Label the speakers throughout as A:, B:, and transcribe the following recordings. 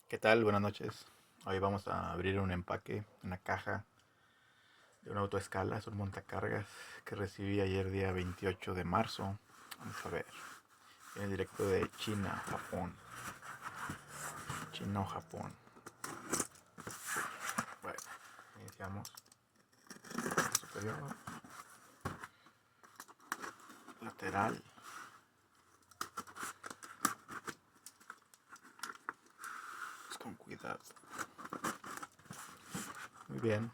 A: ¿Qué tal? Buenas noches. Hoy vamos a abrir un empaque, una caja de un autoescala, es un montacargas que recibí ayer día 28 de marzo. Vamos a ver. Viene directo de China, Japón. China o Japón. Bueno, iniciamos. Superior. Lateral. Pues con cuidado. Muy bien.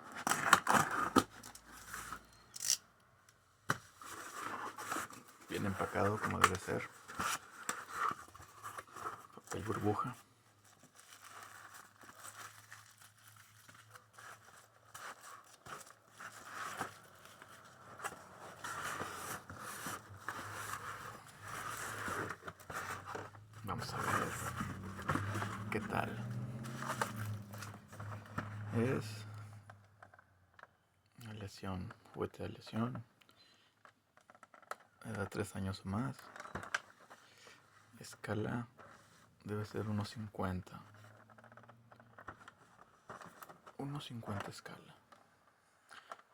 A: Bien empacado como debe ser. Papel burbuja. Vamos a ver qué tal. Es una lesión, juguete de lesión. Edad 3 años o más. Escala debe ser 1.50. 1.50 escala.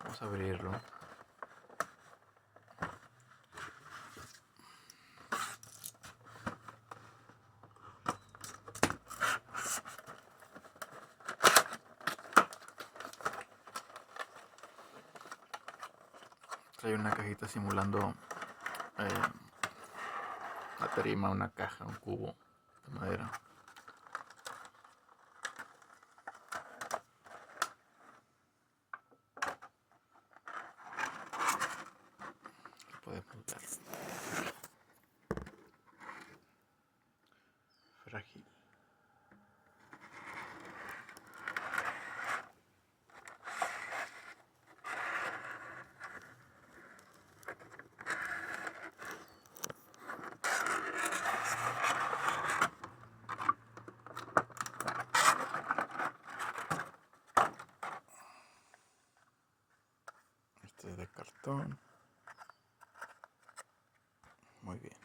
A: Vamos a abrirlo. Trae una cajita simulando eh, la tarima, una caja, un cubo de madera. Lo podemos ver. Frágil. Este es de cartón. Muy bien.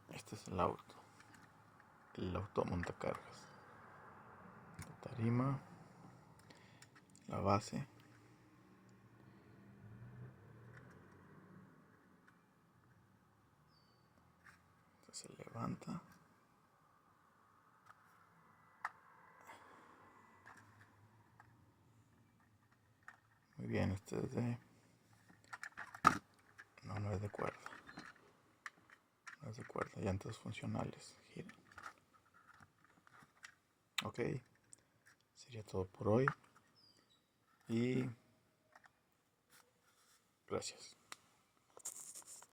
A: Este es el auto. El auto montacargas. La tarima. La base. Se levanta. Muy bien, este es de... No, no es de cuerda. No es de cuerda, llantas funcionales. Giran. Ok. Sería todo por hoy. Y... gracias.